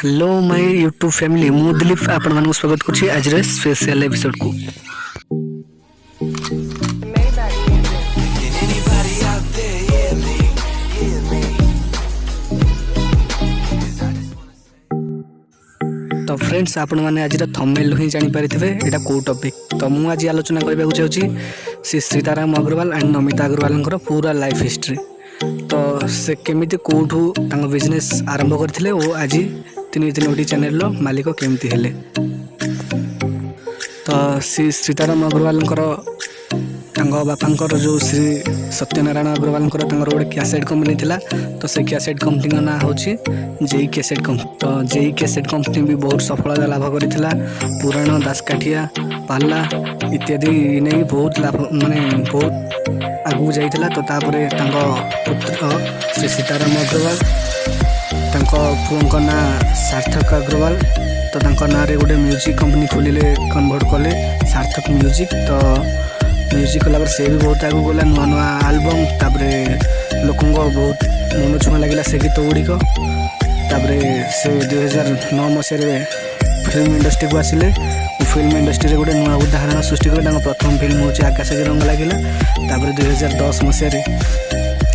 Hello my YouTube family मु दिलीप आपण मानक स्वागत करछि आज रे स्पेशल एपिसोड को। तो फ्रेंड्स आपण माने आज थंबनेल ही जानि परिथिबे एटा को टॉपिक। तो मु आज आलोचना करबा को चाहूची श्री सीताराम अग्रवाल एंड नमिता अग्रवाल पूरा लाइफ हिस्ट्री। तो से केमिति कोठू तांग बिजनेस आरंभ करथिले ओ आज तीन चैनल मालिक केमती हेले। तो श्री सीताराम अग्रवाल बापा जो श्री सत्यनारायण अग्रवाल गोटे कैसेट कंपनी थिला। तो से कैसेट कंपनी ना हूँ जेई कैसेट कंपनी। तो जेई कैसेट कंपनी भी बहुत सफलता लाभ करथिला। पुराण दासकाठिया पाला इत्यादि नहीं बहुत लाभ माने बहुत आगू जाइथिला। तो तापरे पुत्र श्री सीताराम अग्रवाल पुओं ना सार्थक अग्रवाल तो ना रे गोटे म्यूजिक कंपनी खोलिले कन्वर्ट कले सार्थक म्यूजिक। तो म्यूजिक कला से भी बहुत आगू गला नुआ नुआ आल्बम तापरे लोक बहुत मन छुआ लगे से गीत गुड़िक। तापरे से 2009 मसीह फिल्म इंडस्ट्री को आसिले। फिल्म इंडस्ट्री गोटे नुआ उदाहरण सृष्टि कले। प्रथम फिल्म हूँ आकाश के रंग लगे। तापरे 2010 मसीह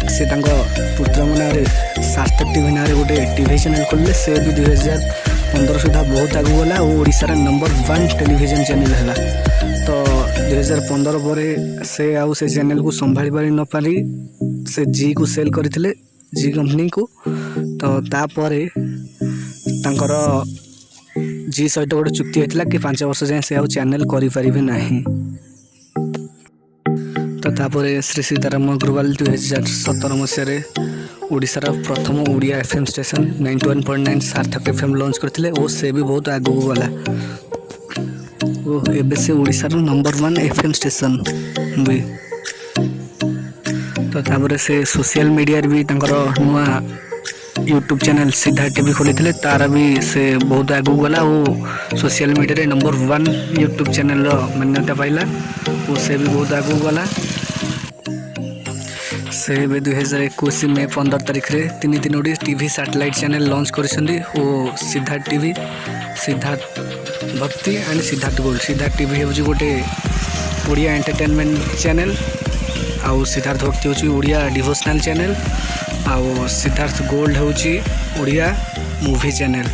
से पुत्र ना सार्थक टीवी ना गोटे टीवी चैनल खोलिले। से भी 2015 सुधा बहुत आगू गला और ओडिशार नंबर 1 टेलीविजन चैनल है। तो 2015 पर से आउ से चैनल को संभाली पारि न पारि से जी को सेल करथिले जी कंपनी को। तो तापर तांकर जी सहित गोटे चुक्ति होता कि 5 वर्ष जाए से आउ चैनल करें नहीं। तो तापर श्री सीताराम अग्रवाल 2017 मसीह ओडिशार प्रथम ओडिया एफएम स्टेशन 91.9 सार्थक एफएम लॉन्च करथिले और से भी बहुत आगू गला। एबे से ओडिशार नंबर 1 एफएम स्टेशन भी। तो तापर से सोशल मीडिया भी तांकर नुआ यूट्यूब चैनल सिद्धार्थ टीवी खोली तार भी से बहुत आगू गला और सोशल मीडिया रे नंबर 1 यूट्यूब चैनल मान्यता पाइला और से भी बहुत आगू गला। से 2021 मे 15 तारिख रे तीन टीवी सैटेलाइट चैनल लॉन्च करिसंदी ओ सिद्धार्थ टीवी सिद्धार्थ भक्ति and Siddharth gold. Siddharth TV हूँ गोटे ओडिया एंटरटेनमेंट चैनल आउ सिद्धार्थ भक्ति हूँ ओडिया डिवोशनल चैनल आउ सिद्धार्थ गोल्ड हूँ ओडिया मूवी चैनल।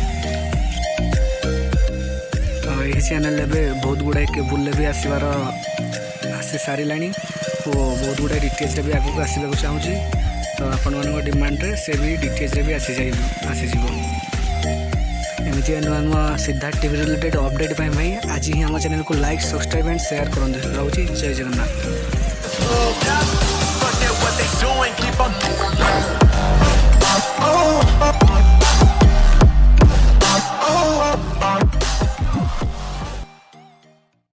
यही चैनल एवं बहुत गुड़ाए केबुल भी आसबार आसी सारा और बहुत गुड़ाए डीटीएच भी आगू आसवाक चाहूँगी। तो आपण मान डिमांड रे से भी डीटीएच भी आसीज एमती नुआ नुआ सिद्धार्थ टीवी रिलेटेड अपडेट भाई आज ही आम चैनल को लाइक सब्सक्राइब एंड शेयर करूँ। रोचे जय जगन्नाथ।